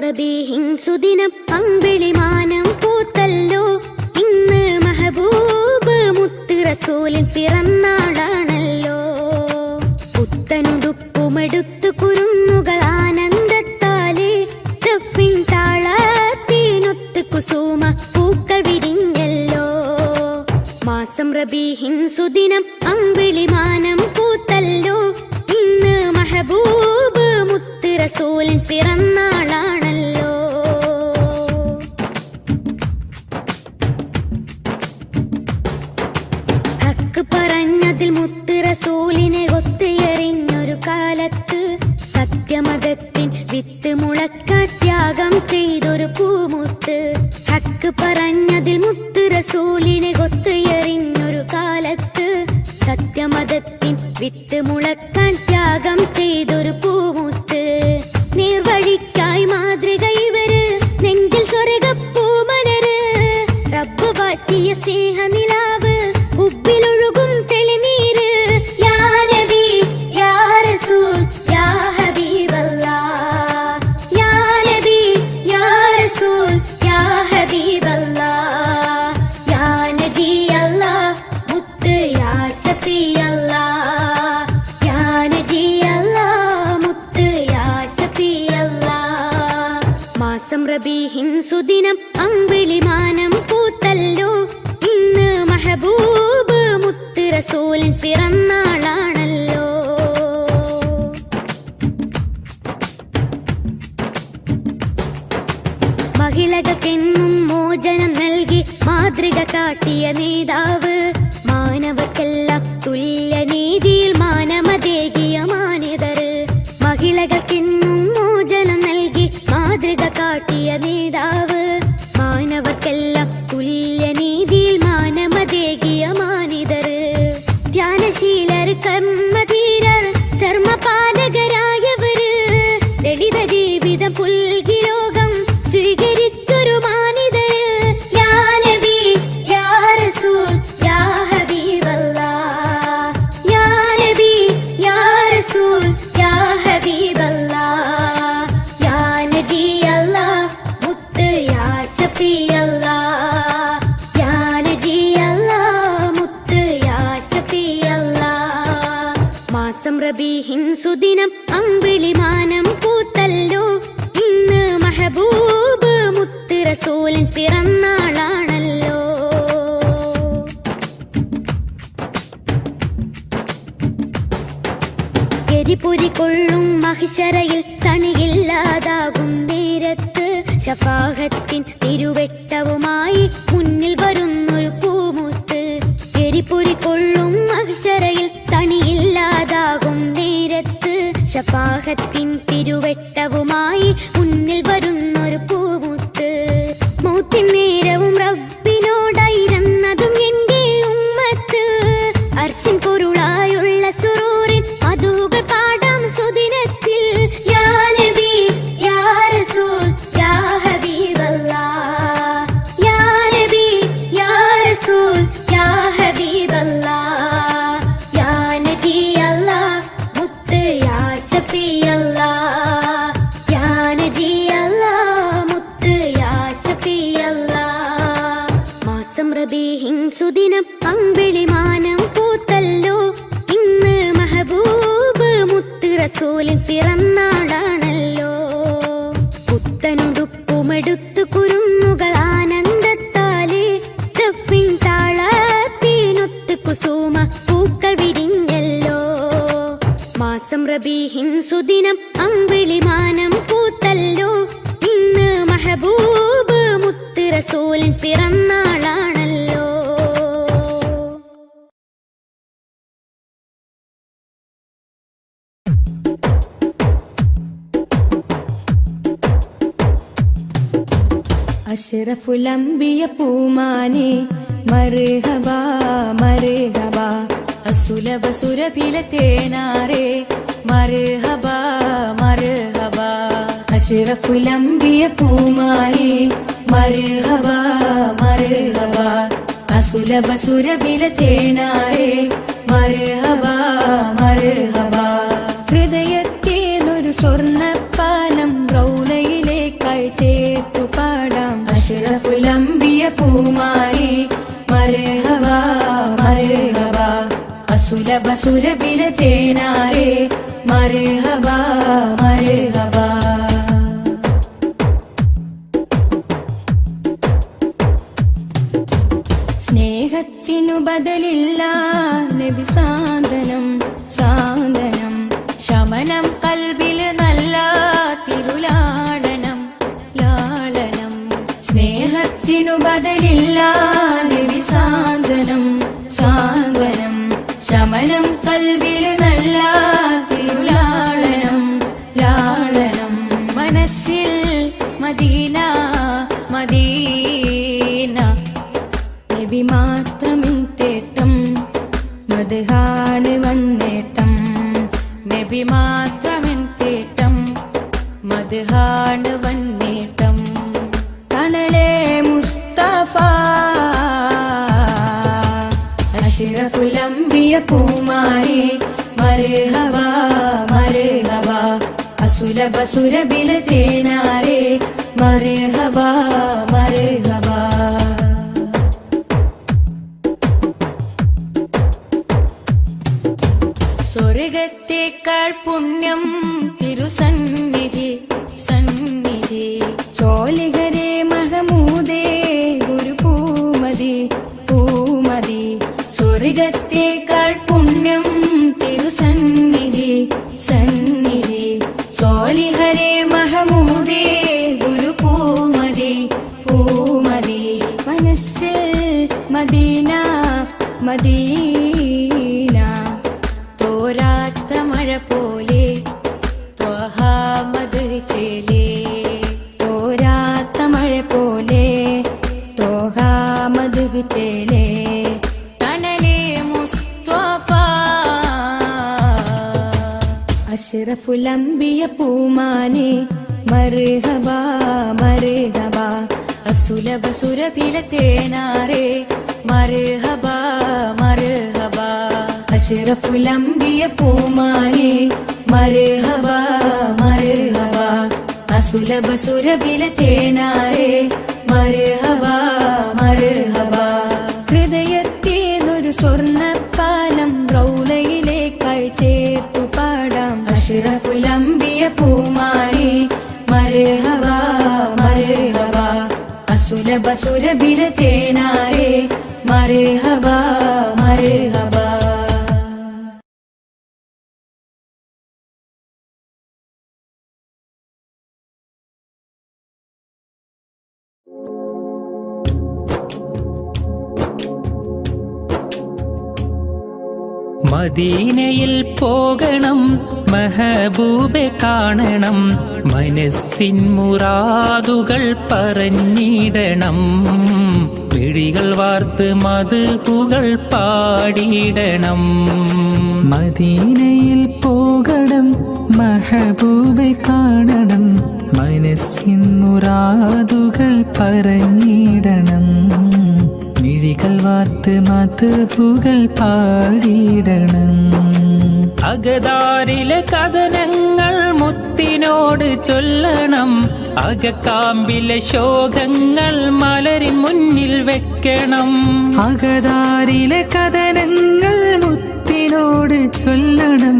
റബീഹിൻ സുദിനം അമ്പിളിമാനം പൂത്തല്ലോ. ഇന്ന് മെഹബൂബ് മുത്ത് റസൂലിൻ പിറന്നാളാണല്ലോ. പുത്തനുടുപ്പുമെടുത്തു കുരുന്നുകൾ ആനന്ദത്താലേ ദഫിൻ താളത്തിനൊത്ത് കുസുമ പൂക്കൾ വിരിഞ്ഞല്ലോ. മാസം റബീഹിൻ സുദിനം അമ്പിളിമാനം പൂത്തല്ലോ. ഇന്ന് മെഹബൂബ് മുത്ത് റസൂലിൻ പിറന്നാളാണല്ലോ. ഹക്ക് പറഞ്ഞതിൽ മുത്ത് റസൂലിനെ ഒത്തുയറിഞ്ഞൊരു കാലത്ത് സത്യമതത്തിൻ വിത്ത് മുളക്കാൻ ത്യാഗം ചെയ്തൊരു പൂമുത്ത്. ഹക്ക് പറഞ്ഞതിൽ മുത്ത് റസൂലിനെ ഒത്തുയറിഞ്ഞൊരു കാലത്ത് സത്യമതത്തിൻ വിത്ത് മുളക്കാൻ ത്യാഗം ചെയ്തൊരു പൂമുത്ത്. നീർവഴിക്കായി മാതൃക ഇവര്, നെഞ്ചിൽ സ്വർഗപ്പൂമലര്. റബ്ബ് വാറ്റിയ സ്നേഹനിലാവ്, ഉബ്ബിലൊഴുകും തെളിനീര്. യാ നബി യാ റസൂൽ യാ ഹബീബല്ലാഹ്. യാ നബി യാ റസൂൽ യാ ഹബീബല്ലാഹ്. യാ നബി അല്ലാഹ് മുത്ത് യാ ശഫീ അല്ലാഹ്. യാ നബി അല്ലാഹ് മുത്ത് യാ ശഫീ അല്ലാഹ്. മാസം റബീഹിൻ സുദിനം അമ്പിളിമാനം പൂത്തല്ലോ. ഇന്ന് മെഹബൂബ് മുത്ത് റസൂലിൻ പിറന്നാളാണല്ലോ. മഹിളകൾക്കെന്നും മോചനം നൽകി മാതൃക കാട്ടിയ നേതാവ്. മാനവക്കെല്ലാം തുല്യനീതിയിൽ മാനമതേകിയ മാന്യതര്. മഹിളകൾക്കെന്നും മോചനം നൽകി മാതൃക കാട്ടിയ നേതാവ്. മാനവക്കെല്ലാം തുല്യനീതിയിൽ മാനമതേകിയ മാന്യതര്. ധ്യാനശീലർ കർമ്മധീരർ ധർമ്മപാലകരായവര്. ലളിത ജീവിതം പുൽകി ലോകം സ്വീകരിച്ചൊരു മാനിതര്. യാ നബി യാ റസൂൽ യാ ഹബീബല്ലാഹ്. യാ നബി യാ റസൂൽ യാ ഹബീബല്ലാഹ്. യാ നബി അല്ലാഹ് മുത്ത് യാ ശഫീ അല്ലാഹ്. യാ നബി അല്ലാഹ് മുത്ത് യാ ശഫീ അല്ലാഹ്. മാസം റബീഹിൻ സുദിനം അമ്പിളിമാനം പൂത്തല്ലോ. ഇന്ന് മെഹബൂബ് മുത്ത് റസൂലിൻ പിറന്നാളാണല്ലോ. എരിപൊരി കൊള്ളും മഹിശറയിൽ തണിയില്ലാതാകും നേരത്ത് ശഫാഅത്തിൻ തിരുവെട്ടവുമായി മുന്നിൽ വരുന്നൊരു പൂമുത്ത്. എരിപൊരി കൊള്ളും മഹിശറയിൽ തണിയില്ലാതാകും നേരത്ത് ശഫാഅത്തിൻ തിരുവെട്ടവുമായി മുന്നിൽ വരുന്നൊരു പൂമുത്ത്. മൗത്തിൻ നേരവും റബ്ബിനോടായിരുന്നതും എന്റെ ഉമ്മത്ത്. അർശിൻ പൊരുളായുള്ള സുറൂറിൻ മധുകൾ പാടാം സുദിനത്തിൽ. യാ നബി യാ റസൂൽ യാ ഹബീബല്ലാഹ്. യാ നബി യാ റസൂൽ യാ ഹബീബല്ലാഹ്. യാ നബി അല്ലാഹ് മുത്ത് യാ ശഫീ അല്ലാഹ്. യാ നബി അല്ലാഹ് മുത്ത് യാ ശഫീ അല്ലാഹ്. മാസം റബീഹിൻ സുദിനം അമ്പിളിമാനം പൂത്തല്ലോ. ഇന്ന് മെഹബൂബ് മുത്ത് റസൂലിൻ പിറന്നാളാണല്ലോ. പുത്തനുടുപ്പുമെടുത്തു കുരുന്നുകൾ ആനന്ദത്താലേ ദഫിൻ താളത്തിനൊത്ത് കുസുമ പൂക്കൾ വിരിഞ്ഞല്ലോ. മാസം റബീഹിൻ സുദിനം അമ്പിളിമാനം പൂത്തല്ലോ. ഇന്ന് മെഹബൂബ് മുത്ത് റസൂലിൻ പിറന്നാളാണല്ലോ. അഷ്റഫുൽ അംബിയ പൂമാനെ മർഹബാ മർഹബാ. അസുലഭ സുരഭില തേനാരെ മർഹബാ മർഹബാ. അഷ്റഫുൽ അംബിയ പൂമാനെ മർഹബാ മർഹബാ. അസുലഭ സുരഭില തേനാരെ മർഹബാ മർഹബാ. ഹൃദയത്തേനൊരു സ്വർണ്ണപ്പാലം റൗലയിലേക്കായി പൂമാരി മർഹബ മർഹബ അസുലഭ സുരഭില തേനാരേ മർഹബ മർഹബ സ്നേഹത്തിനു ബദലില്ല നബി സാന്ത്വനം സാന്ത്വനം ശമനം കൽബിൽ നല്ല തിരുലാളനം ലാളനം സ്നേഹത്തിനു ബദലില്ല നബി സാന്ത്വനം സാന്ത്വനം ശമനം കൽബിൽ നല്ല തിരുലാളനം ലാളനം മനസ്സിൽ മദീന മദീന നബി മാത്രമിൻ തേട്ടം മദ്ഹാണ് വന്നേട്ടം നബി മാത്രമിൻ തേട്ടം മദ്ഹാണ് വന്നേട്ടം തണലേ മുസ്തഫ അഷ്റഫുൽ അംബിയ പൂമാരി മർഹബ മർഹബ അസുലഭ സുരഭില തേനാരേ മർഹബ മർഹബ സ്വർഗത്തേക്കാൾ പുണ്യം തിരുസന്നിധി സന്നിധി ചോലിഹരേ മഹമൂദേ ഗുരു പൂമതി പൂമതി സ്വർഗത്തേക്കാൾ പുണ്യം തിരുസന്നിധി സന്നിധി ചോലിഹരേ മഹമൂദേ ഗുരു പൂമതി പൂമതി മനസ്സിൽ മദീന മദീന തോരാത്ത മഴ പോലെ ത്വഹാമത് ചേലേ തോരാത്ത മഴ പോലെ ത്വഹാമത് ചേലേ തണലേ മുസ്തഫ അഷ്റഫുൽ അംബിയ പൂമാനി മർഹബ മർഹബ അസുലഭ സുരഭില തേനാരേ മർഹബ മർഹബ അഷ്റഫുൽ അംബിയ പൂമാരി മർഹബ മർഹബ അസുലഭ സുരഭില തേനാരേ മർഹബ മർഹബ ഹൃദയത്തേതൊരു സ്വർണ്ണപ്പാലം റൗലയിലേക്കായി ചേർത്തു പാടാം അഷ്റഫുൽ അംബിയ പൂമാരി മർഹബ മർഹബ അസുലഭ സുരഭില തേനാരേ മർഹബ മർഹബ മദീനയിൽ പോകണം മെഹബൂബെ കാണണം മനസ്സിൻ മുറാദുകൾ പറഞ്ഞിടണം മിഴികൾ വാർത്ത് മദ്ഹുകൾ പാടിയിടണം മദീനയിൽ പോകണം മെഹബൂബെ കാണണം മനസ്സിൻ മുറാദുകൾ പറഞ്ഞിടണം മിഴികൾ വാർത്ത് മദ്ഹുകൾ പാടിയിടണം അകതാരിലെ കഥനങ്ങൾ മുത്തിനോട് ചൊല്ലണം അകക്കാമ്പിലെ ശോകങ്ങൾ മലരിൻ മുന്നിൽ വെക്കണം അകതാരിലെ കഥനങ്ങൾ മുത്തിനോട് ചൊല്ലണം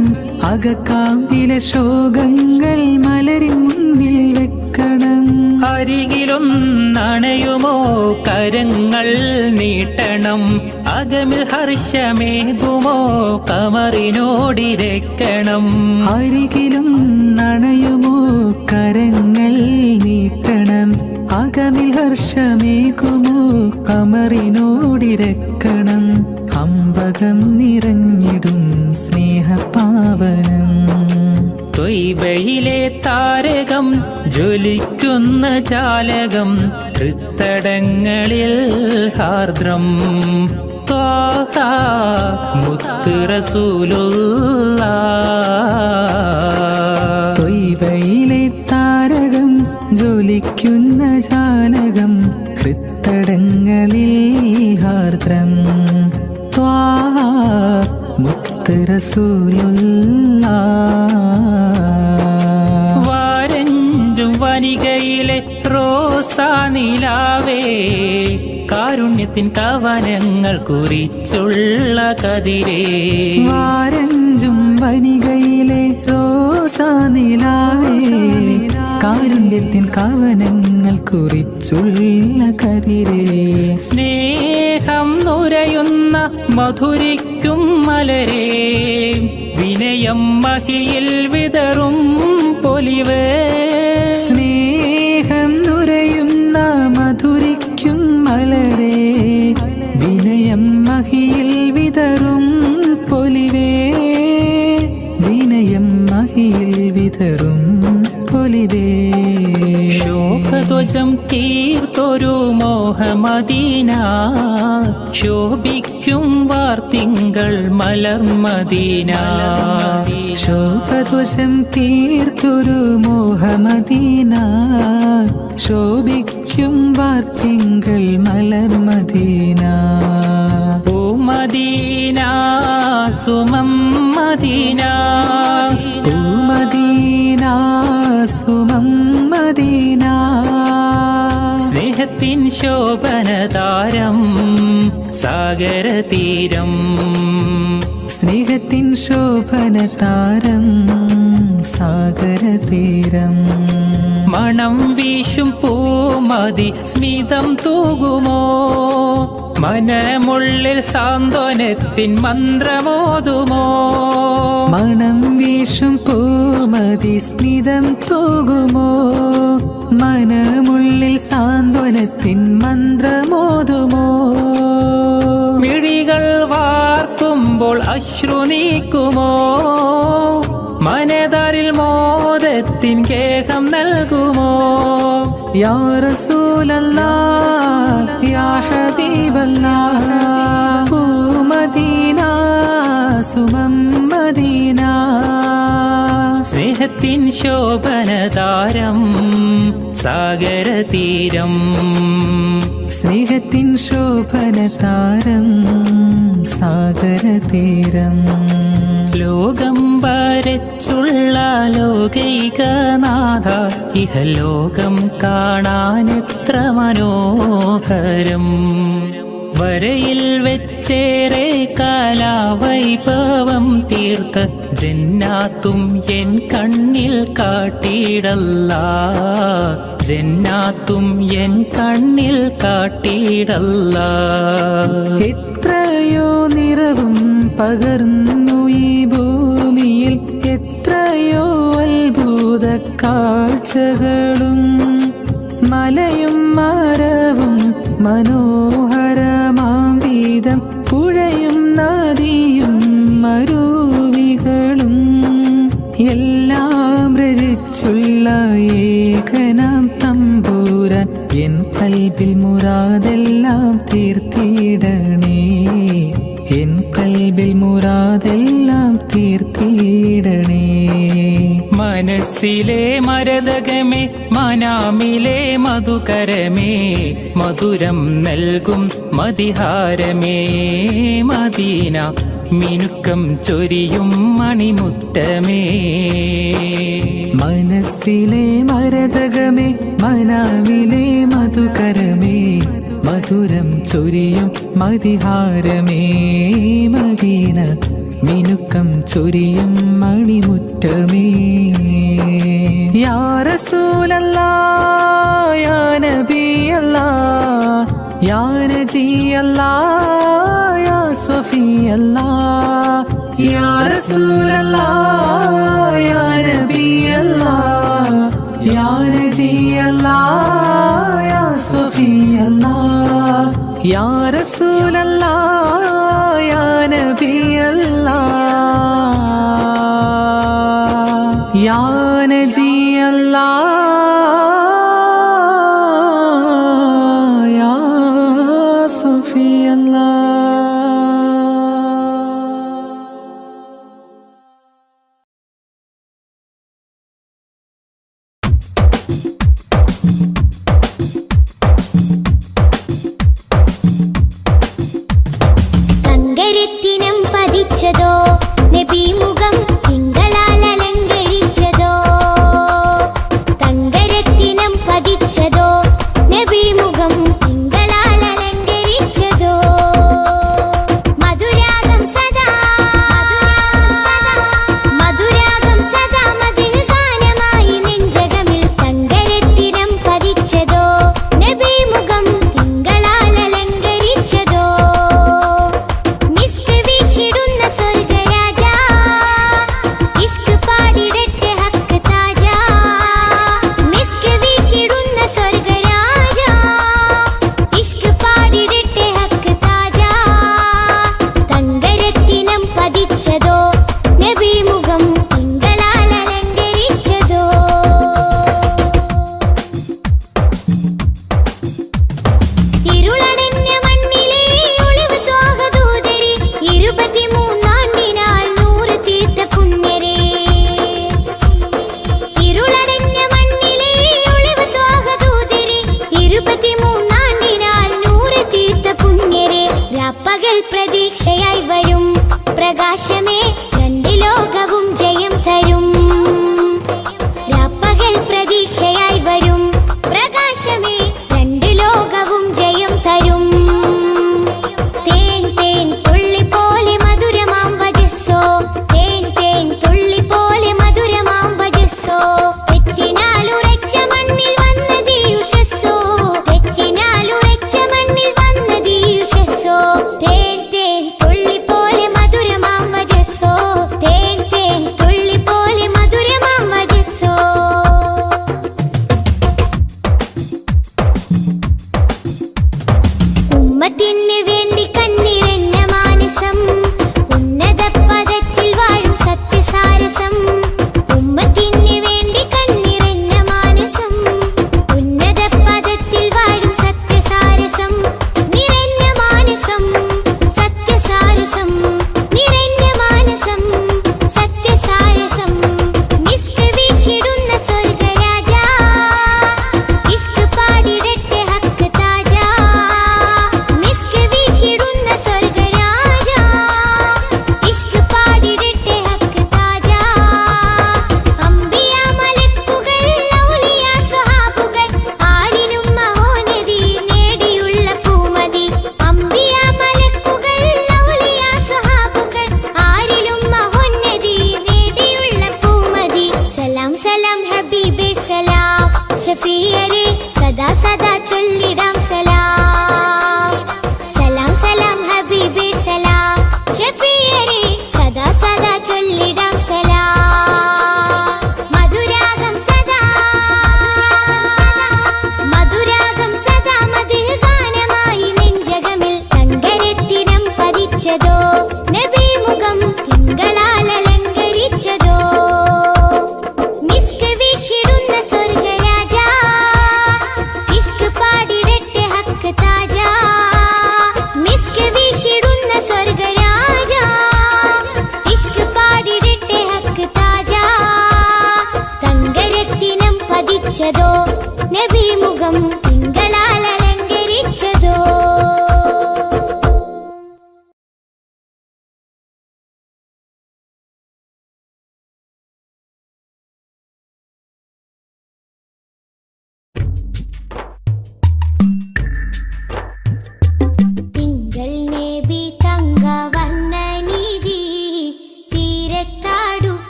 അകക്കാമ്പിലെ ശോകങ്ങൾ മലരിൻ മുന്നിൽ വെക്കണം അരികിലൊന്നണയുമോ കരങ്ങൾ നീട്ടണം അകമിൽ ഹർഷമേകുമോ കമറിനോടിരക്കണം അരികിലും നണയുമോ കരങ്ങൾ നീട്ടണം അകമിൽ ഹർഷമേകുമോ കമറിനോടിരക്കണം അമ്പകം നിറഞ്ഞിടും സ്നേഹപാവനം ത്വയ്ബയിലെ താരകം ജ്വലിക്കുന്ന ജാലകം ഹൃത്തടങ്ങളിൽ ഹാർദ്രം ത്വാഹ മുത്ത് റസൂലുള്ളാഹ് ത്വയ്ബയിലെ താരകം ജ്വലിക്കുന്ന ജാലകം ഹൃത്തടങ്ങളിൽ ഹാർദ്രം ത്വാഹ മുത്ത് റസൂലുള്ളാഹ് വാരഞ്ചും വനികയിലെ റോസാ നിലാവേ കാരുണ്യത്തിൻ കവനങ്ങൾ കുറിച്ചുള്ള കതിരേ വാരഞ്ചും വനികയിലെ റോസാനിലാവേ കാരുണ്യത്തിൻ കവനങ്ങൾ കുറിച്ചുള്ള കതിരേ സ്നേഹം നുരയുന്ന മധുരിക്കും മലരേ വിനയം മഹിയിൽ വിതറും പൊലിവേ സ്നേഹം നുരയുന്ന മധുരിക്കും മലരേ വിനയം മഹിയിൽ വിതറും പൊലിവേ വിനയം മഹിയിൽ വിതറും പൊലിവേ ശോഭധ്വജം തീർത്തൊരു മോഹമദീന ശോഭിക്കും വാർത്തിങ്കൾ മലർമദീന ശോഭധ്വജം തീർത്തൊരു മോഹമദീന ശോഭിക്കും വാർത്തിങ്കൾ മലർമദീന ഓ മദീന സുമം മദീന ഓ മദീന സുമം മദീന സ്നേഹത്തിൻ ശോഭനതാരം സാഗരതീരം സ്നേഹത്തിൻ ശോഭനതാരം സാഗരതീരം മണം വീശും പൂമതി സ്മിതം തൂകുമോ മനമുള്ളിൽ സാന്ത്വനത്തിൻ മന്ത്രമോതുമോ മണം വീശും പൂമതി സ്മിതം തൂകുമോ മനമുള്ളിൽ സാന്ത്വനത്തിൻ മന്ത്രമോതുമോ മിഴികൾ വാർക്കുമ്പോൾ അശ്രു നീക്കുമോ മനതാരിൽ മോദത്തിൻ കേഹം നൽകുമോ യാ റസൂലല്ലാഹ് യാ ഹബീബല്ലാഹ് ഓ മദീന സുമം മദീന സ്നേഹത്തിൻ ശോഭനതാരം സാഗരതീരം സ്നേഹത്തിൻ ശോഭനതാരം സാഗരതീരം ലോകം വരച്ചുള്ള ലോകൈകനാഥ ഇഹലോകം കാണാനെത്ര മനോഹരം വരയിൽ വെച്ചേറെ കാലാവൈഭവം തീർത്ത ജന്നാത്തും എൻ കണ്ണിൽ കാട്ടിയിടല്ല ജന്നാത്തും എൻ കണ്ണിൽ കാട്ടിയിടല്ല എത്രയോ നിറവും പകർന്നു ഈ ഭൂമിയിൽ എത്രയോ അത്ഭുത കാഴ്ചകളും മലയും മരവും മനോഹരമാം വീതം പുഴയും നദിയും മരുവികളും എല്ലാം രചിച്ചുള്ള ഏകനാം തമ്പൂരാൻ എൻ കൽബിൽ മുറാദെല്ലാം തീർത്തിടണേ എൻ കൽബിൽ മുറാദെല്ലാം തീർത്തിടണേ മനസ്സിലെ മരതകമേ മനാമിലെ മധുകരമേ മധുരം നൽകും മതിഹാരമേ മദീന മിനുക്കം ചൊരിയും മണിമുറ്റമേ മനസ്സിലെ മരതകമേ മനാവിലെ മധുകരമേ മധുരം ചൊരിയും മതിഹാരമേ മദീന മിനുക്കം ചൊരിയും മണിമുറ്റമേ യാ റസൂലല്ലാഹ് യാ നബിയല്ലാഹ് യാ നജിയല്ലാഹ് യാ സ്വഫിയല്ലാഹ് യാ റസൂലല്ലാഹ് യാ നബിയല്ലാഹ് യാ നജിയല്ലാഹ് യാ സ്വഫിയല്ലാഹ് യാ റസൂലല്ലാഹ് യാ നബിയല്ലാഹ് യാ നജിയല്ലാഹ് യാ സ്വഫിയല്ലാഹ് തങ്കരത്തിനം പതിച്ചതോ നബി മുഖം തിങ്കളാൽ അലങ്കരിച്ചതോ തങ്കരത്തിനം പതിച്ചതോ നബി മുഖം തിങ്കളാൽ അലങ്കരിച്ചതോ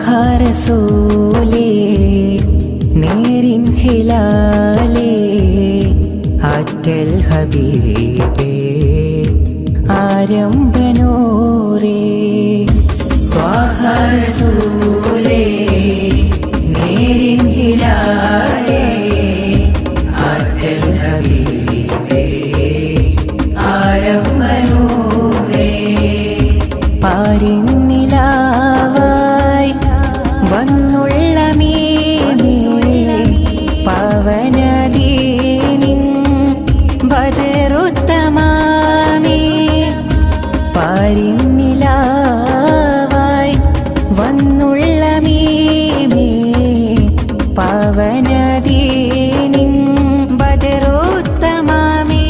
റസൂലേ നേരിൻ ഹിലാലേ ആറ്റൽ ഹബീബേ ആരംഭനൂരേ ത്വാഹ റസൂലേ നേരിൻ ഹിലാലേ ആറ്റൽ ഹബീബേ ആരംഭനൂരേ പാരിന്നിലാവായി വന്നുള്ള മീനേ പവനദീനിൻ ബദറുത്തമാമേ പാരിന്നിലാവായി വന്നുള്ള മീനേ പവനദീനിൻ ബദറുത്തമാമേ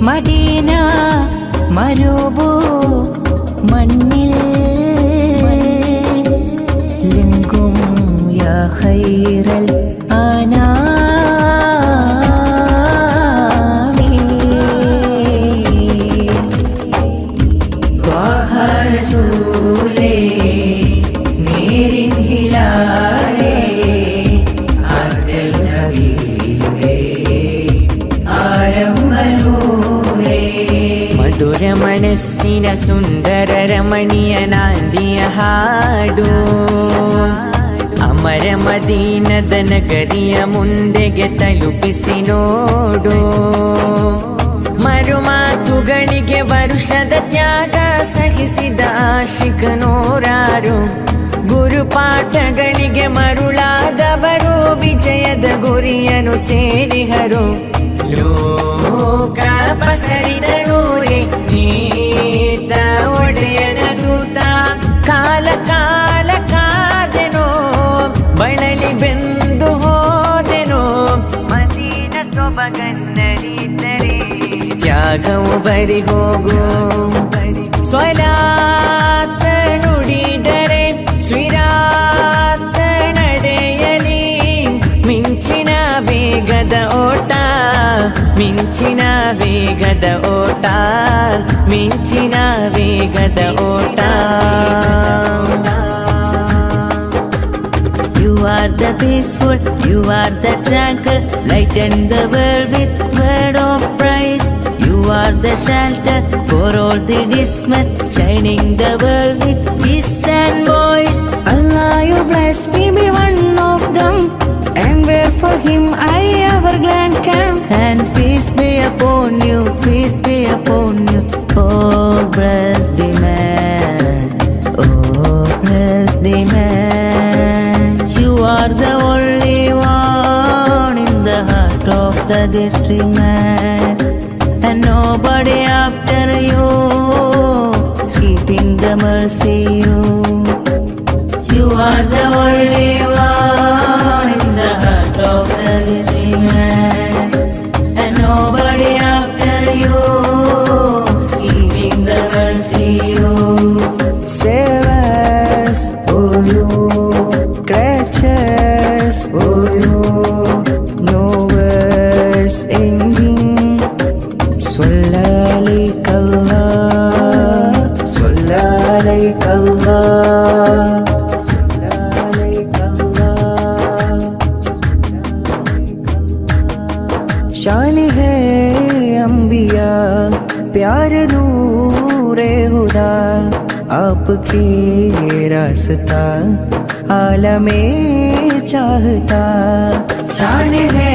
മദീന മരുഭൂ മണ്ണിൽ ലിംഗും യാ ഖൈറൽ അനാമി ത്വാഹ റസൂലേ നേരിൻ ഹിലാലേ ആറ്റൽ ഹബീബേ ആരംഭനൂരേ മധുര മനസ്സിന സുന്ദര രമണീയനാന്തിയ ಹಾಡು ಅಮರ ಮದೀನದ ನಗರಿಯ ಮುಂದೆಗೆ ತಲುಪಿಸಿ ನೋಡು ಮರುಮಾತುಗಳಿಗೆ ವರುಷದ ತ್ಯಾಗ ಸಹಿಸಿದ ಆಶಿಕ ನೂರಾರು ಗುರುಪಾಠಗಳಿಗೆ ಮರುಳಾದವರು ವಿಜಯದ ಗುರಿಯನ್ನು ಸೇರಿಹರು ಲೋಕ ಪಸರಿದರೂರೇ ನೀತ ಒಡೆಯನ ದೂತ ಕಾಲ ಕಾಲ ಕಾದೆನೋ ಬಳಲಿ ಬೆಂದು ಹೋದೆನೋ ಮದೀನ ಸೊಬಗನ್ನರಿತರೆ ತ್ಯಾಗವು ಬರಿ ಹೋಗು ಸ್ವಲಾತ ನುಡಿದರೆ ಸ್ವಿರಾತ ನಡೆಯಲಿ ಮಿಂಚಿನ ವೇಗದ ಓಟ ಮಿಂಚಿನ ವೇಗದ ಓಟ ಮಿಂಚಿನ ವೇಗದ ಓಟ You are the peaceful, you are the tranquil, lighten the world with word of praise. You are the shelter for all the dismal, shining the world with peace and voice. Allah, you bless me, be one of them, and where for him I ever glad can. And peace be upon you, peace be upon you, oh bless the man, oh bless the man. You are the only one in the heart of the district man, and nobody after you, keeping the mercy you. You are the only one in the heart of the district man, and nobody after you, keeping the mercy you. Save us, oh you, creatures, oh you, no words ending. Sallallahu शान है अंबिया प्यार नूरे हुदा आपके रास्ता आलमे चाहता शान है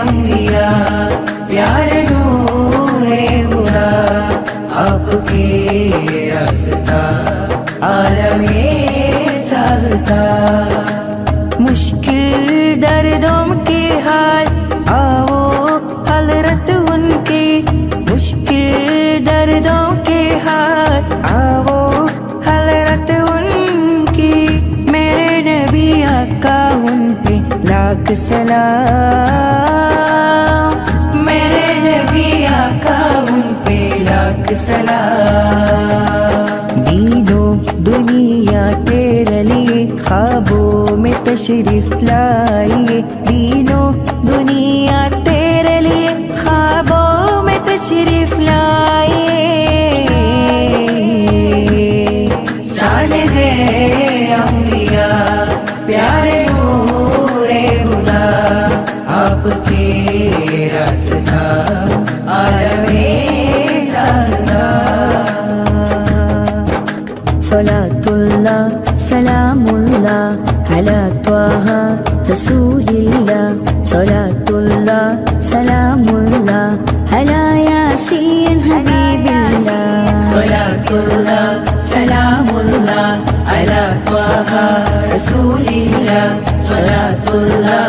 अंबिया प्यार नूरे हुदा आपके रास्ता आलमे चाहता मुश्किल दर्दों के हाल आओ हलरत उनकी मुश्किल दर्दों के हाल आओ हलरत उनकी मेरे नबी आका उन पे लाख सलाम मेरे नबी आका उन पे लाख सलाम दीनों दुनिया तेरे लिए ख्वाबों में तशरीफ लाइए दीनों दुनिया तेरे लिए ख्वाबों में तशरीफ लाइए शान है റസൂലില്ലാ സ്വലാത്തുല്ലാ സലാമുല്ലാ അലാ യാസീൻ ഹബീബില്ലാ സ്വലാത്തുല്ലാ സലാമുല്ലാ അലാ ത്വാഹ റസൂലില്ലാ സ്വലാത്തുല്ലാ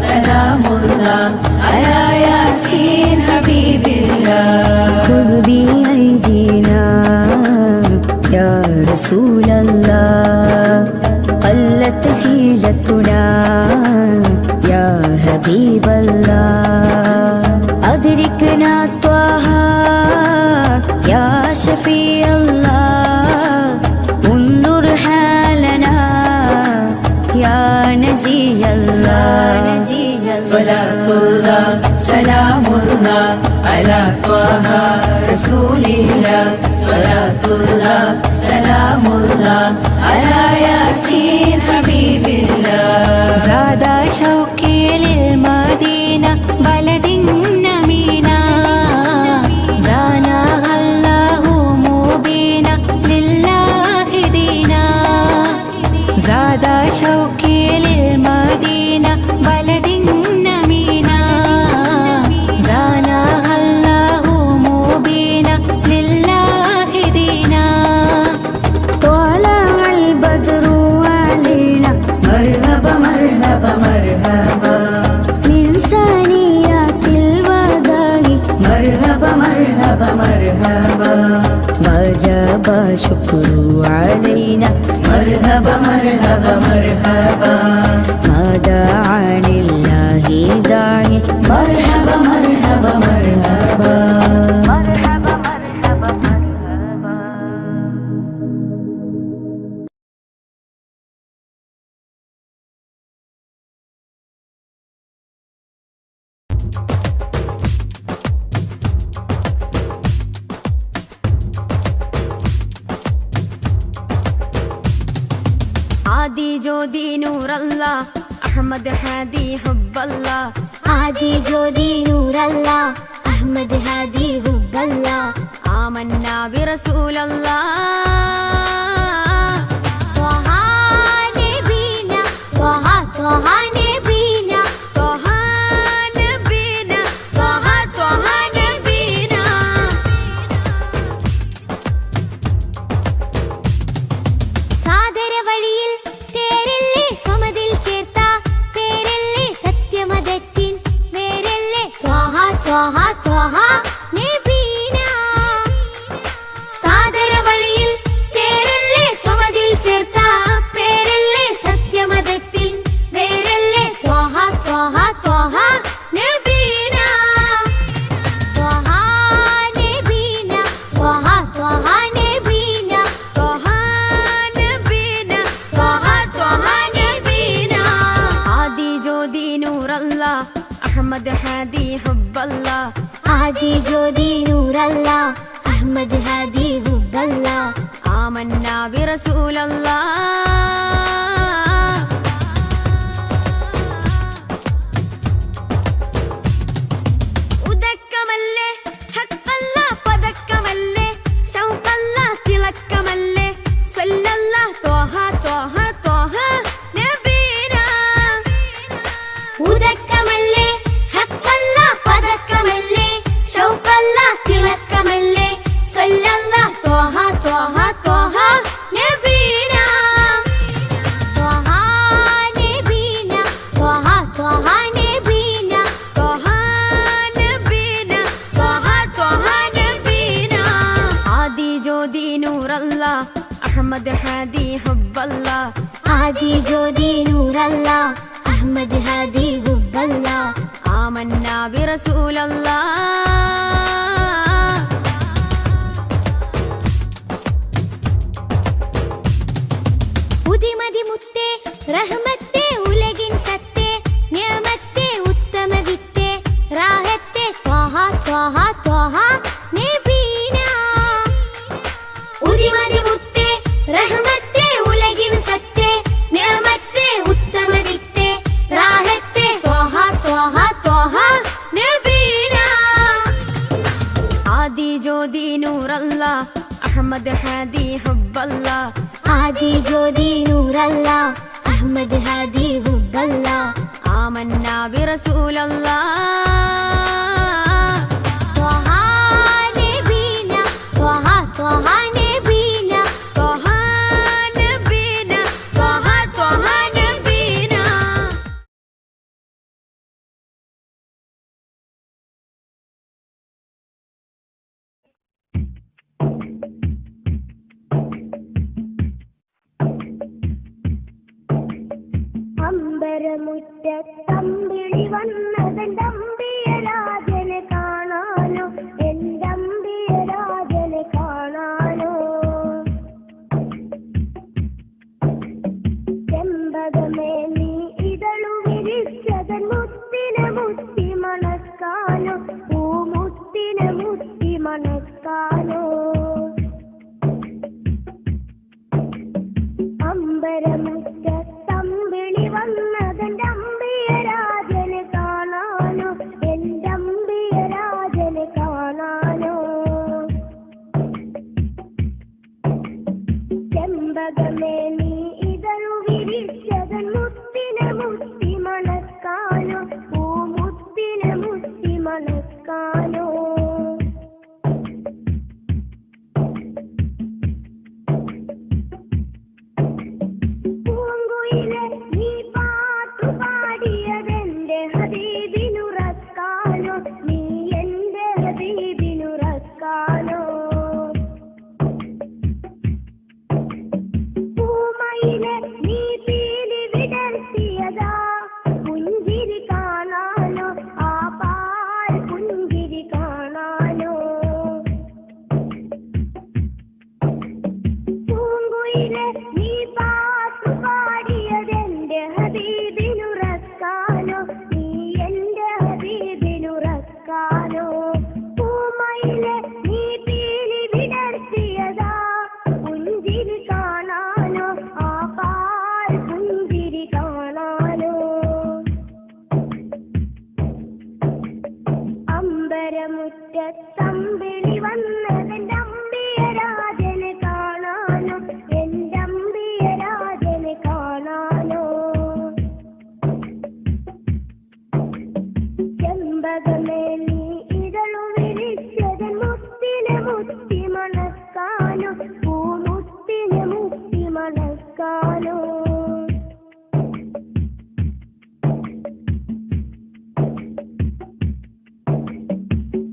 സലാമുല്ലാ അലാ യാസീൻ ഹബീബില്ലാ خذ بأيدينا يا رسول الله قلت حيلتنا يا حبيب الله أدركنا طه يا شفيع الله انظر حالنا يا نجي الله സ്വലാത്തുല്ലാ സലാമുല്ലാ അലാ ത്വാഹ റസൂലില്ലാ സ്വലാത്തുല്ലാ സലാമുല്ലാ അലാ യാസീൻ ഹബീബില്ലാ زاد شوقي للمدينة بلد نمينا زانها الله مبينا لله دينا زاد شوقي للمدينة بلد نمينا زانها الله مبينا لله دينا طلع البدر علينا مرحبا مرحبا مرحبا من ثنيات الوداع مرحبا مرحبا مرحبا وجب شكر علينا مرحبا مرحبا مرحبا ما دعا لله داعي مرحبا مرحبا مرحبا आदि ज्योति नूर अल्लाह अहमद हादी हुब्ब अल्लाह आदि ज्योति नूर अल्लाह अहमद हादी हुब्ब अल्लाह आमन्ना बिरसूल अल्लाह त्वहा नबीना त्वहा त्वहा नबीना त्वहा नबीना त्वहा त्वहा नबीना സാദര വഴിയിൽ തേരല്ലേ സമതിൽ ചേർത്ത പേരല്ലേ സത്യമതത്തിൻ വേരല്ലേ ത്വഹ ത്വഹ ത്വഹ നബീന സാദര വഴിയിൽ തേരല്ലേ സമതിൽ ചേർത്ത പേരല്ലേ സത്യമതത്തിൻ വേരല്ലേ ത്വഹ ത്വഹ ത്വഹ നബീന ത്വഹ നബീന ത്വഹ ത്വഹ നബീന त्वहा नबीना त्वहा त्वहा नबीना आदि ज्योति नूर अल्लाह अहमद हादी हुब्ब अल्लाह आदि ज्योति नूर अल्लाह अहमद हादी हुब्ब अल्लाह आमन्ना बिरसूल अल्लाह ഉദക്കമല്ലേ ഹക്കല്ലാ പദക്കമല്ലേ ശൗഖല്ലാ തിളക്കമല്ലേ സ്വല്ലല്ലാ ത്വഹ ത്വഹ ത്വഹ നബീനാ ഉദക്കമല്ലേ ഹക്കല്ലാ പദക്കമല്ലേ ശൗഖല്ലാ തിളക്കമല്ലേ സ്വല്ലല്ലാ ത്വഹ ത്വഹ ത്വഹ നബീന ത്വഹ നബീന ത്വഹ ത്വഹ നബീന ത്വഹ നബീന ത്വഹ ത്വഹ നബീന ആദി ജ്യോതി നൂർ അല്ലാഹ് അഹ്മദ് ഹാദി ഹുബ്ബ അല്ലാഹ് आदि ज्योति नूर अल्लाह अहमद हादी हुब्ब अल्लाह ആമന്നാ ബിറസൂൽ അല്ലാഹ് ഉദിമതി മുത്തേ റഹ്മത്തേ ഉലകിൻ സത്തേ നിയമത്തേ ഉത്തമ വിത്തേ റാഹത്തേ ത്വഹ ത്വഹ ത്വഹ നബീന ഉദിമതി മുത്തേ റഹ്മത്തേ ഉലകിൻ സത്തേ നിയമത്തേ ഉത്തമ വിത്തേ റാഹത്തേ ത്വഹ ത്വഹ ത്വഹ നബീന ആദി ജ്യോതി നൂർ അല്ലാഹ് അഹ്മദ് ഹാദി ഹുബ്ബ അല്ലാഹ് आदि ज्योति नूर अल्लाह अहमद हादी हुब्ब अल्लाह آمنا برسول الله طه نبينا طه طه نبينا طه نبينا طه طه نبينا അമ്പരമുറ്റത്തമ്പിളി വന്നതെന്തമ്പിയരാജനെ കാണാനോ എന്തമ്പിയരാജനെ കാണാനോ ചെമ്പകമേ നീ ഇതളു വിരിച്ചതൻ മുത്തിനെ മുത്തി മണക്കാനോ പൂമുത്തിനെ മുത്തി മണക്കാനോ അമ്പരമുറ്റത്തമ്പിളി വന്നതെന്റെ അമ്പിയരാജനെ കാണാനോ എന്റെ അമ്പിയരാജനെ കാണാനോ ചെമ്പകമേ നീ ഇതളു വിരിച്ചതൻ മുത്തിനെ മുത്തി മണക്കാനോ പൂമുത്തിനെ മുത്തി മണക്കാനോ പൂങ്കുയിലെ നീ പാട്ടു പാടിയതെന്റെ ഹബീബിനുറക്കാനോ നീ എന്റെ ഹബീബിനുറക്കാനോ പൂമയിലെ നീ പീലി വിടർത്തിയതാ പുഞ്ചിരി കാണാനോ ആ പാൽ പുഞ്ചിരി കാണാനോ പൂങ്കുയിലെ നീ പാട്ടു പാടിയതെന്റെ ഹബീബിനുറക്കാനോ നീ എന്റെ ഹബീബിനുറക്കാനോ പൂമയിലെ നീ പീലി വിടർത്തിയതാ പുഞ്ചിരി കാണാനോ ആ പാൽ പുഞ്ചിരി കാണാനോ അമ്പരമുറ്റത്തമ്പിളി വന്നതെന്റെ അമ്പിയരാജനെ കാണാനോ എന്റെ അമ്പിയരാജനെ കാണാനോ ചെമ്പകമേ നീ ഇതളു വിരിച്ചതൻ മുത്തിനെ മുത്തി മണക്കാനോ പൂമുത്തിനെ മുത്തി മണക്കാനോ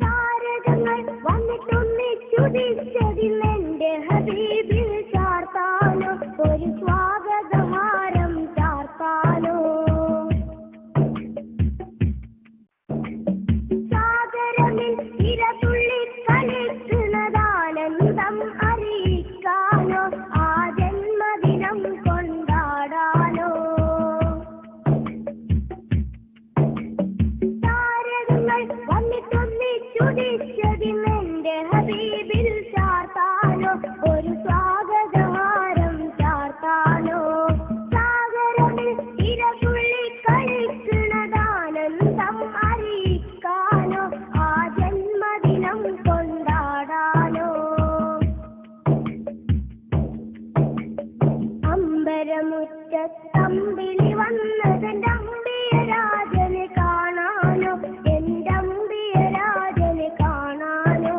താരകങ്ങൾ വന്നിട്ടൊന്നിച്ചുദിച്ചതിലെന്റെ ഹബീബിൽ ചാർത്താനോ ഒരു സ്വാഗതഹാരം ചാർത്താനോ സാഗരമിൽ ഇരതുള്ളി കളിക്കുന്നതാനന്ദം അറിയിക്കാനോ ആ ജന്മദിനം കൊണ്ടാടാനോ താരകങ്ങൾ വന്നിട്ടൊന്നിച്ചുദിച്ചതിലെന്റെ ഹബീബിൽ ചാർത്താനോ ഒരു സ്വാഗതഹാരം ചാർത്താനോ സാഗരമിൽ ഇരതുള്ളി കളിക്കുന്നതാനന്ദം അറിയിക്കാനോ ആ ജന്മദിനം കൊണ്ടാടാനോ അമ്പരമുറ്റത്തമ്പിളി വന്നതെന്റെ അമ്പിയരാജനെ കാണാനോ എന്റെ അമ്പിയരാജനെ കാണാനോ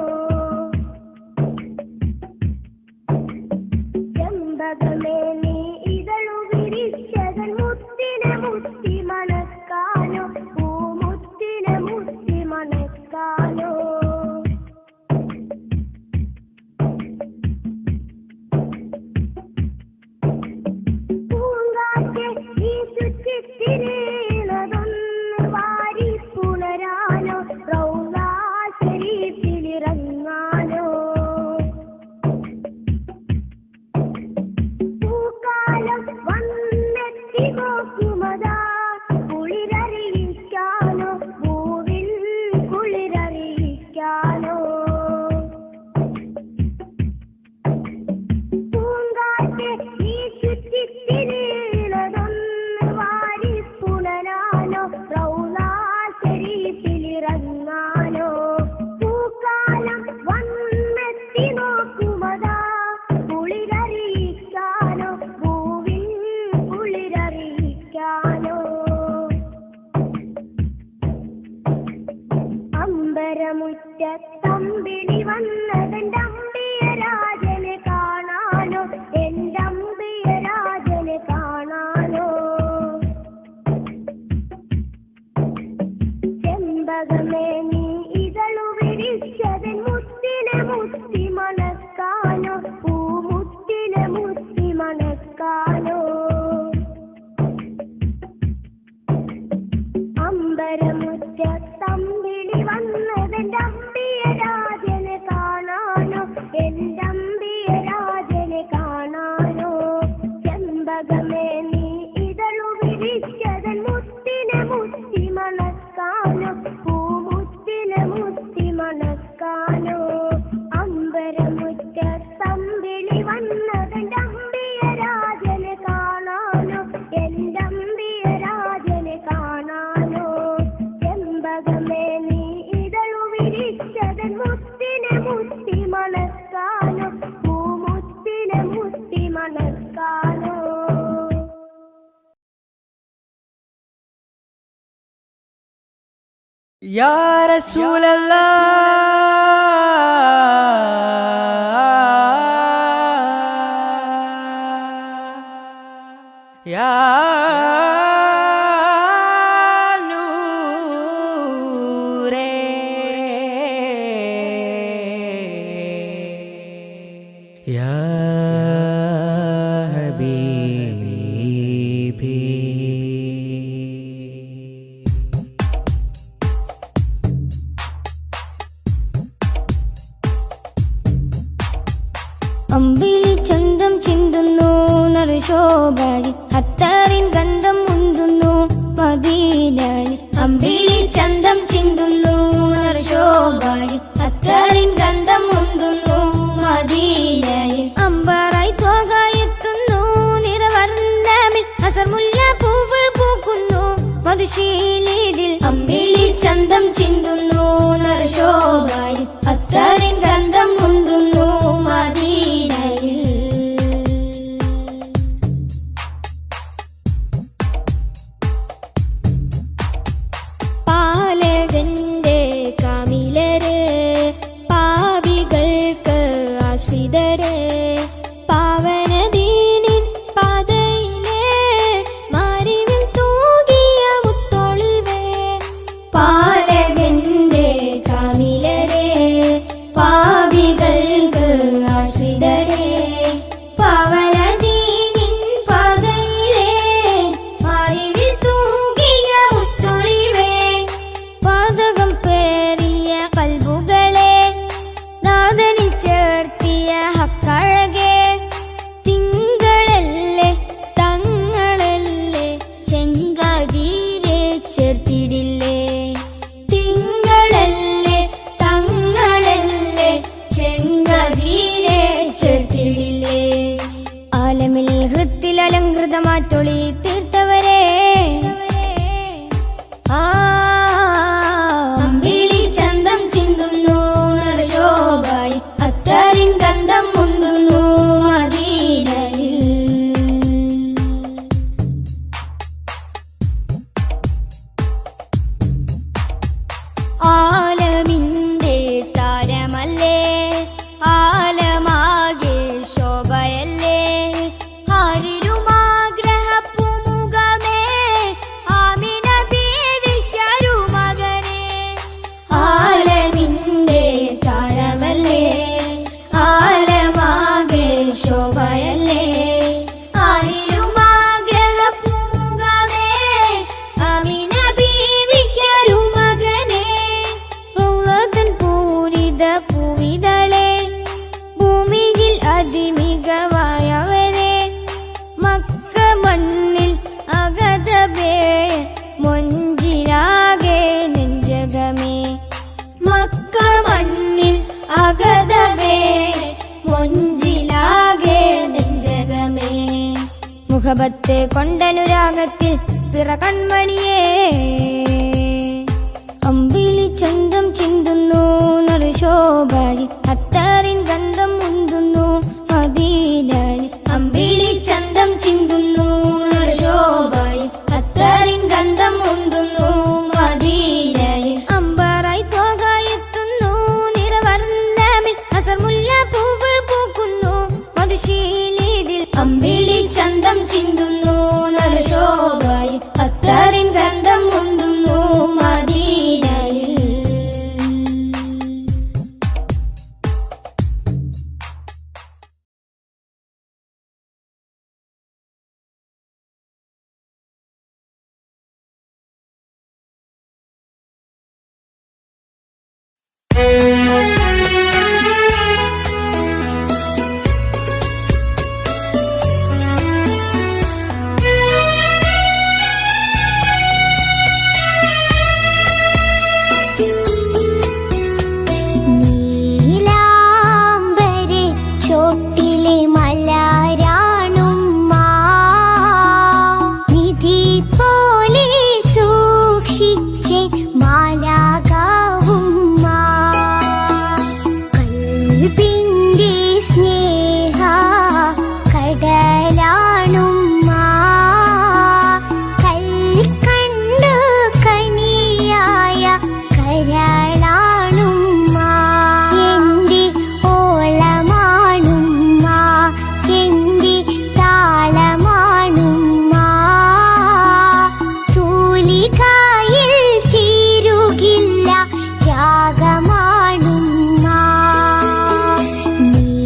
തമ്പിളി വന്നതെന്റെ അമ്പിയ രാജനെ കാണാനോ, എന്റെ അമ്പിയ രാജനെ കാണാനോ. ചെമ്പകമേ നീ ഇതളു വിരിച്ചതൻ മുത്തിനെ മുത്തി മണക്കാനോ, പൂമുത്തിനെ മുത്തി മണക്കാനോ. അമ്പരമുറ്റ തമ്പിളി വന്നതെന്റെ അമ്പിയ രാജനെ കാണാനോ, എന്റെ അമ്പിയ രാജനെ കാണാനോ. ചെമ്പകമേ നീ ഇതളു വിരിച്ചതൻ മുത്തിനെ മുത്തി മണക്കാനോ, പൂമുത്തിനെ മുത്തി മണക്കാനോ. അമ്പരമുറ്റ തമ്പിളി വന്നതെന്റെ അമ്പിയ രാജനെ കാണാനോ, എന്റെ അമ്പിയ രാജനെ കാണാനോ. ചെമ്പകമേ നീ ഇതളു വിരിച്ചതൻ മുത്തിനെ മുത്തി മണക്കാനോ, പൂമുത്തിനെ മുത്തി മണക്കാനോ. യാ റസൂലല്ലാഹ് യാ നൂറേ യാ ഹബീബി. അമ്പിളി ചന്തം ചിന്തുന്നു നറുശോഭാരി, അത്തറിൻ ഗന്ധം മുന്തുന്നു മദീനയിൽ. അമ്പിളി ചന്തം ചിന്തുന്നു നറുശോഭാരി, അത്തറിൻ ഗന്ധം മുന്തുന്നു മദീനയിൽ. അമ്പറായി തോകായെത്തുന്നു നിറവർണ്ണമിൽ, അസർമുല്ല പൂവ് പൂക്കുന്നു മധുശീലിതിൽ. അമ്പിളി ചന്തം ചിന്തുന്നു നറുശോഭാരി, അത്തറിൻ ഗന്ധം മുന്തുന്നു മദീനയിൽ. പാലകന്റെ കാമിലര്, പാപികൾക്ക് ആശ്രിതര്, പാവനദീനിൻ പാതയിലെ മാരിവിൽ തൂകിയ മുത്തൊളിവേ. പാലകന്റെ കാമിലര്, പാപികൾക്ക് ആശ്രിതരെ, പാവനദീനിൻ പാതയിലെ മാരിവിൽ തൂകിയ മുത്തൊളിവേ. പാതകം പേറിയ കൽബുകളെ നാദനിൽ ചേർത്തിയ ഹക്കഴകെ, തിങ്കളല്ലേ തങ്ങളല്ലേ ചെങ്കാതീരെ ചേർത്തിടില്ലേ. തിങ്കളല്ലേ തങ്ങളല്ലേ ചെങ്കാതീരെ ചേർത്തിടില്ലേ. ആലമിൽ ഹൃത്തിൽ അലങ്കൃതമാറ്റൊളി തീർത്തവരെ, അമ്പിളി ചന്തം ചിന്തുന്നു നറുശോഭായി, അത്തറിൻ ഗന്ധം മുന്തുന്നു മദീനയിൽ. ആലമിന്റെ താരമല്ലേ, ആലമാകെ ശോഭയല്ലേ, ആരിരുമാഗ്രഹപ്പുമുഖമേ ആമിന ബീവിക്കരുമകനെ. ആലമിന്റെ താരമല്ലേ, ആലമാകെ ശോഭയല്ലേ, ആരിരുമാഗ്രഹപ്പുമുഖമേ ആമിന ബീവിക്കരുമകനെ. റൗളതൻ പൂരിത പൂവിതളെ, ഭൂമിയിൽ അതിമികവായവരെ, മക്ക മണ്ണിൽ അഗതബേ മൊഞ്ചിലാകെ നെഞ്ചകമേ. മക്ക മണ്ണിൽ അഗതബേ മൊഞ്ചിലാകെ നെഞ്ചകമേ. മുഖബത്തെ കൊണ്ടനുരാഗത്തിൽ പിറ കൺമണിയേ, അമ്പിളി ചന്തം ചിന്തുന്നു നറുശോഭാരി, അത്തറിൻ ഗന്ധം മുന്തുന്നു മദീനയിൽ. അമ്പിളി ചന്തം ചിന്തുന്നു നറുശോഭാരി, അത്തറിൻ ഗന്ധം മുന്തുന്നു മദീനയിൽ. അമ്പറായി തോകായെത്തുന്നു നിറ എൻ്റെ സ്നേഹ കടലാണുമ്മ കൽക്കണ്ട് കനിയായ കരളാണുമ്മ എൻ്റെ ഓളമാണുമ്മ എൻ്റെ താളമാണുമ്മ തൂലികയിൽ തീരുകില്ല ത്യാഗമാണുമ്മ നീ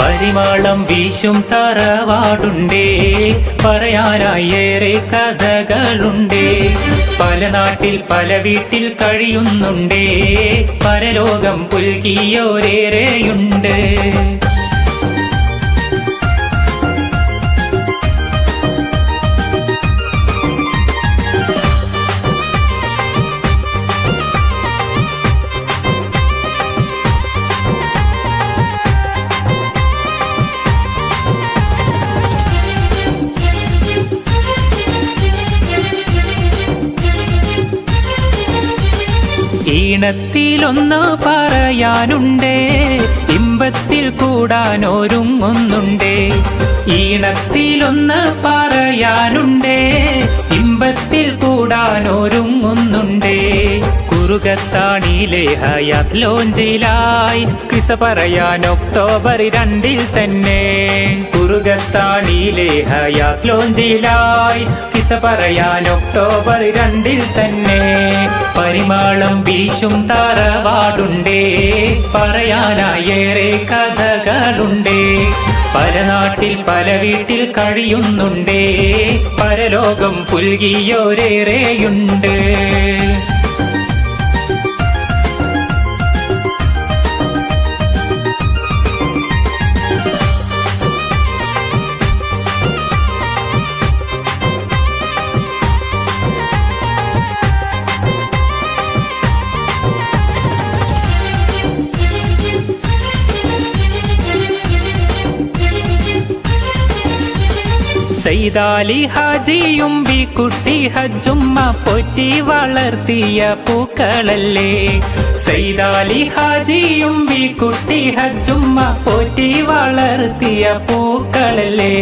പരിമളം വീശും തറവാടുണ്ടേ, പറയാനായി ഏറെ കഥകളുണ്ടേ. പല നാട്ടിൽ പല വീട്ടിൽ കഴിയുന്നുണ്ടേ, പരലോകം പുൽകിയോരേറെയുണ്ട്. ഈണത്തിലൊന്ന് പറയാനുണ്ടേ, ഇമ്പത്തിൽ കൂടാനൊരുങ്ങുന്നുണ്ടേ. ഈണത്തിലൊന്ന് പറയാനുണ്ടേ, ഇമ്പത്തിൽ കൂടാനൊരുങ്ങുന്നുണ്ടേ. കുറുകത്താണിയിലെ ഹയാത്ത് ലോഞ്ചിലായി കിസ പറയാൻ ഒക്ടോബർ 2 തന്നെ. കുറുകത്താണിയിലെ ഹയാത്ത് ലോഞ്ചിലായി കിസ പറയാൻ ഒക്ടോബർ 2 തന്നെ. പരിമളം വീശും തറവാടുണ്ടേ, പറയാനായി ഏറെ കഥകളുണ്ടേ. പല നാട്ടിൽ പല വീട്ടിൽ കഴിയുന്നുണ്ടേ, പരലോകം പുൽകിയോരേറെയുണ്ട്. സൈദാലി ഹാജിയും ബിക്കുട്ടി ഹജ്ജുമ്മ പോറ്റി വളർത്തിയ പൂക്കളല്ലേ. സൈദാലി ഹാജിയും ബിക്കുട്ടി ഹജ്ജുമ്മ പോറ്റി വളർത്തിയ പൂക്കളല്ലേ.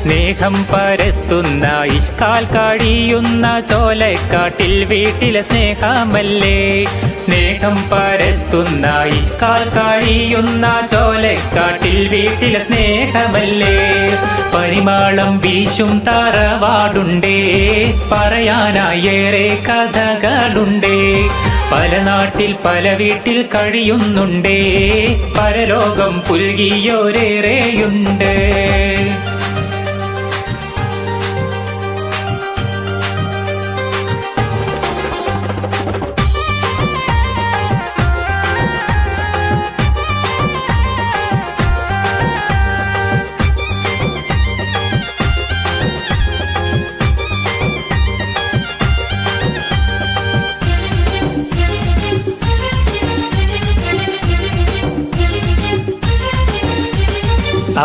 സ്നേഹം പരത്തുന്ന ഇഷ്കാൽ കഴിയുന്ന ചോലക്കാട്ടിൽ വീട്ടിലെ സ്നേഹമല്ലേ. സ്നേഹം പരത്തുന്ന ഇഷ്കാൽ കഴിയുന്ന ചോലക്കാട്ടിൽ വീട്ടിലെ സ്നേഹമല്ലേ. പരിമളം വീശും തറവാടുണ്ടേ, പറയാനായി ഏറെ കഥകളുണ്ടേ. പല നാട്ടിൽ പല വീട്ടിൽ കഴിയുന്നുണ്ടേ, പരലോകം പുൽകിയോരേറെയുണ്ട്.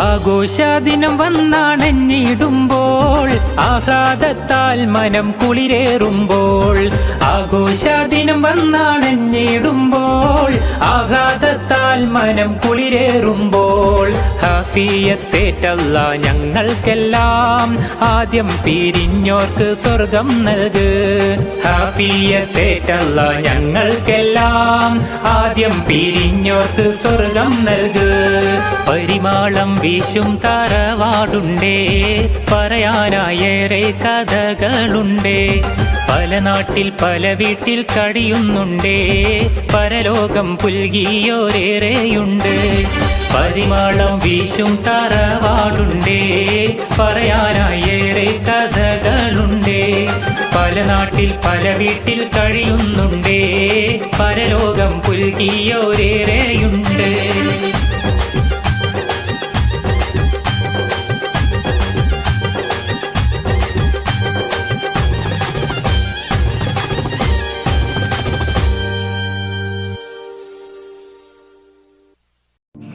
ആഘോഷദിനം വന്നാണെന്നിടുമ്പോൾ, ആഹ്ലാദത്താൽ മനം കുളിരേറുമ്പോൾ. ആഘോഷദിനം വന്നാണെന്നിടുമ്പോൾ, ആഹ്ലാദത്താൽ മനം കുളിരേറുമ്പോൾ. ഹാഫിയത്തേറ്റല്ല ഞങ്ങൾക്കെല്ലാം, ആദ്യം പിരിഞ്ഞോർക്ക് സ്വർഗം നൽക്. ഹാഫിയത്തേറ്റല്ല ഞങ്ങൾക്കെല്ലാം, ആദ്യം പിരിഞ്ഞോർക്ക് സ്വർഗം നൽക്. പരിമളം വീശും തറവാടുണ്ടേ, പറയാനായി ഏറെ കഥകളുണ്ടേ. പല നാട്ടിൽ പല വീട്ടിൽ കഴിയുന്നുണ്ടേ, പരലോകം പുൽകിയോരേറെയുണ്ട്. പരിമളം വീശും തറവാടുണ്ടേ, പറയാനായി ഏറെ കഥകളുണ്ടേ. പല നാട്ടിൽ പല വീട്ടിൽ കഴിയുന്നുണ്ടേ, പരലോകം പുൽകിയോരേറെയുണ്ട്.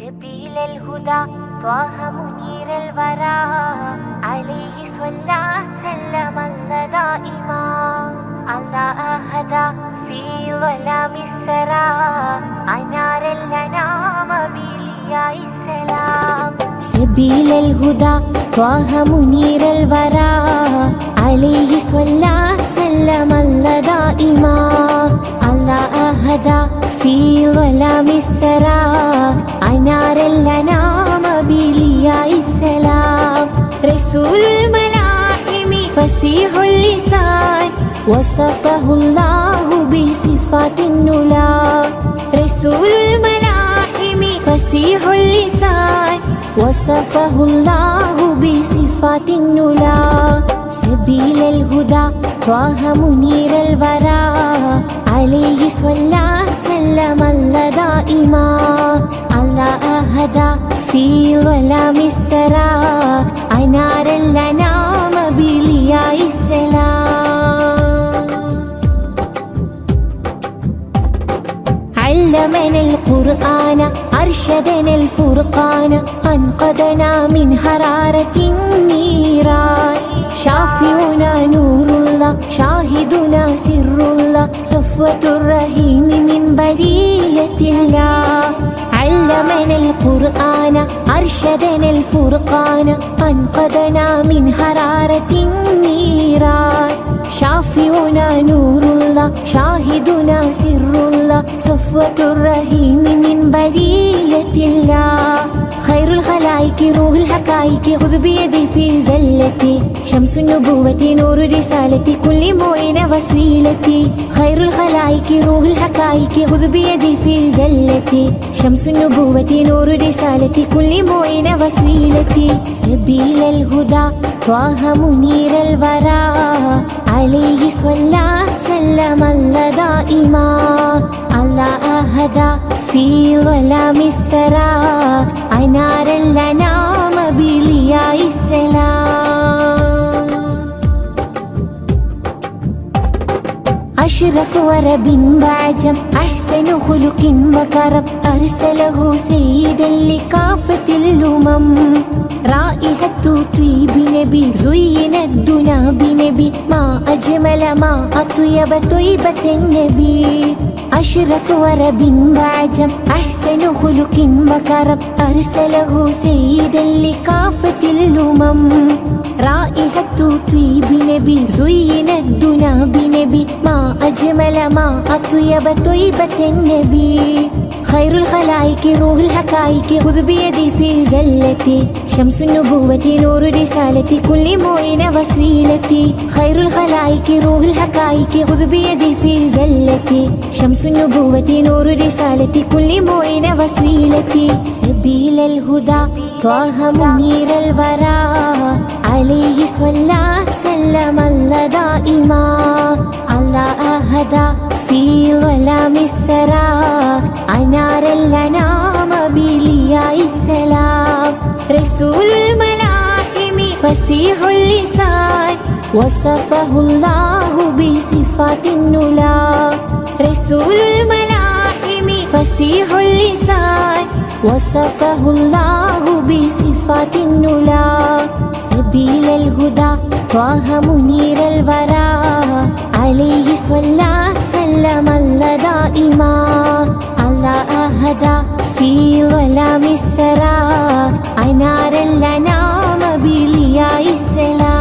سبيل الهدى طه منير الورى عليه صلى سلم الله دائما الله أهدى في ظلام السرى أنار الأنام بلياء السلام. سبيل الهدى طه منير الورى عليه صلى سلم الله دائما الله أهدى في ظلام السرى أنار الأنام بلياء السلام. رسول الملاحم فصيح اللسان وصفه الله بصفات النلا. رسول الملاحم فصيح اللسان وصفه الله بصفات النلا سبيل الهدى طه منير الورى عليه صلى سلم الله دائما الله أهدى في ظلام السرى أنار الأنام بلياء السلام علمنا القرآن أرشدنا الفرقان أنقذنا من حرارة النيران شافعنا نور الله شاهدنا سر الله صفوة الرحيم من برية الله علمنا القرآن أرشدنا الفرقان أنقذنا من حرارة النيران شافعنا نور الله شاهدنا سر الله صفوة الرحيم من برية الله خير الخلائق روح الحقائق خذ بيدي في زلتي شمس النبوة نور رسالتي كل معين وسيلتي خير الخلائق روح الحقائق خذ بيدي في زلتي شمس النبوة نور رسالتي كل معين وسيلتي سبيل الهدى طه منير الورى عليه صلى سلم الله دائما الله أهدى في ظلام السرى أنار الأنام بلياء السلام أشرف ورب بعجم أحسن خلق وكرم أرسله سيدا لكافة الأمم رائحة طيب نبي زين الدنا بنبي ما أجمل ما أطيب طيبة النبي أشرف ورب بعجم أحسن خلق وكرم أرسله سيدا لكافة الأمم رائحة طيب نبي زين الدنا بنبي ما أجمل ما أطيب طيبة النبي خير الخلائق روح الحقائق خذ بيدي في زلتي شمس النبوة نور رسالتي كل معين وسيلتي خير الخلائق روح الحقائق خذ بيدي في زلتي شمس النبوة نور رسالتي كل معين وسيلتي سبيل الهدى طه منير الورى عليه صلى سلم الله دائما الله أهدى في ظلام السرى أنار الأنام بلياء السلام رسول الملاحم فصيح اللسان وصفه الله بصفات النلا رسول الملاحم فصيح اللسان وصفه الله بصفات النلا سبيل الهدى طه منير الورى عليه صلى سلم الله دائما الله أهدى في ظلام السرى أنار الأنام بلياء السلام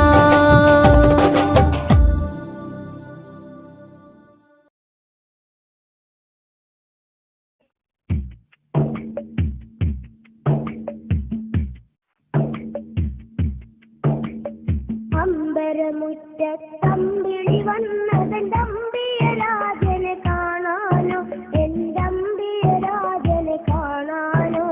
അമ്പരമുറ്റത്തമ്പിളി വന്നതെന്തമ്പിയരാജനെ കാണാനോ എന്തമ്പിയരാജനെ കാണാനോ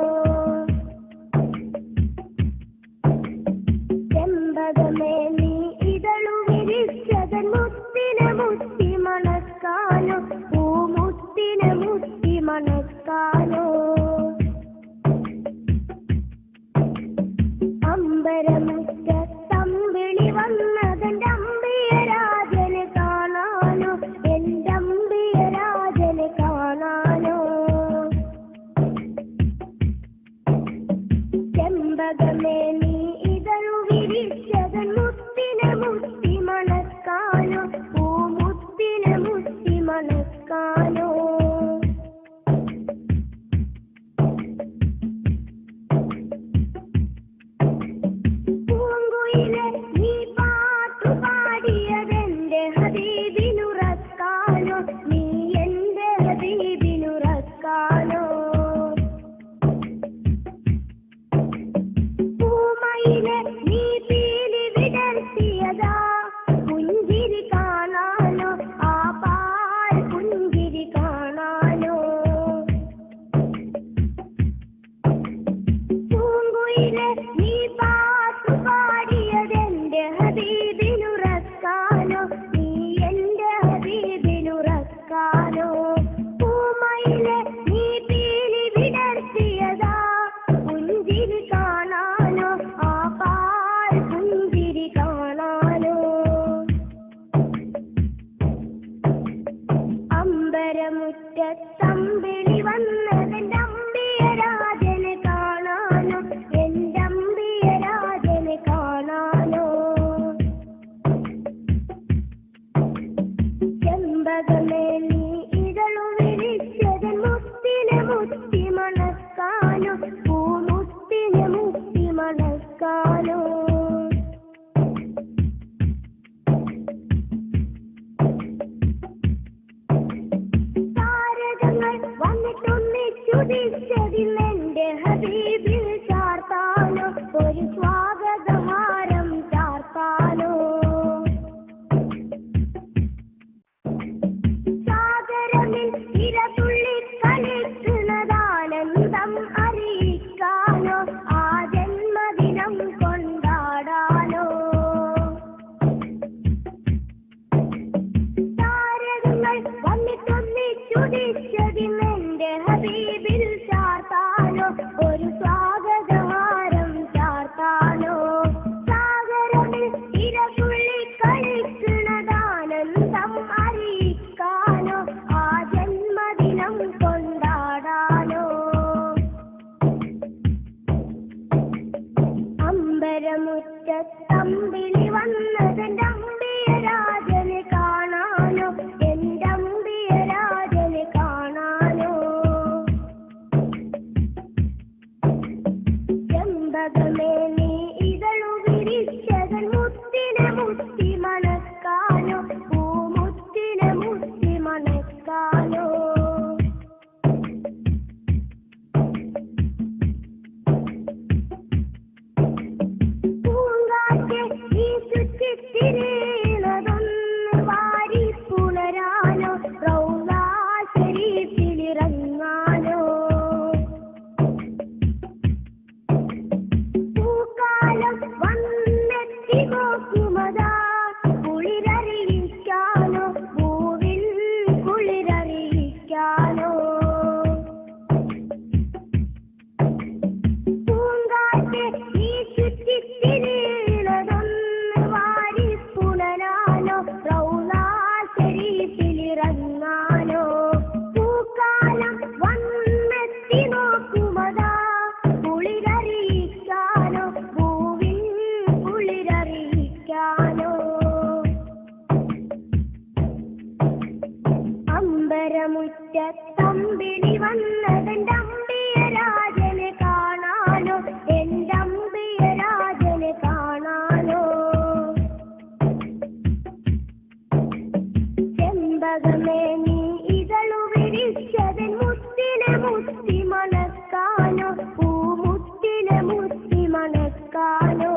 ചെമ്പകമേ നീ ഇതളു വിരിച്ചതൻ മുത്തിനെ മുത്തി മണക്കാനോ പൂമുത്തിനെ മുത്തി മണക്കാനോ അമ്പരമുറ്റത്തമ്പിളി വന്നതെന്തമ്പിയരാജനെ കാണാനോ മുറ്റത്തമ്പിളി വന്നതെന്റെ അമ്പിയ രാജനെ കാണാനോ, എന്റെ അമ്പിയ രാജനെ കാണാനോ. ചെമ്പകമേ നീ ഇതളു വിരിച്ചതൻ മുത്തിനെ മുത്തി മണക്കാനോ, പൂമുത്തിനെ മുത്തി മണക്കാനോ.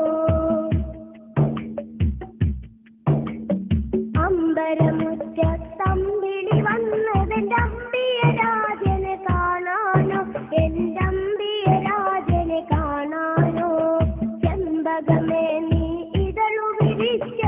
അമ്പരമുറ്റത്തമ്പിളി വന്നതെന്റെ അമ്പിയ രാജനെ കാണാനോ, എന്റെ അമ്പിയ രാജനെ കാണാനോ. ചെമ്പകമേ നീ ഇതളു വിരിച്ച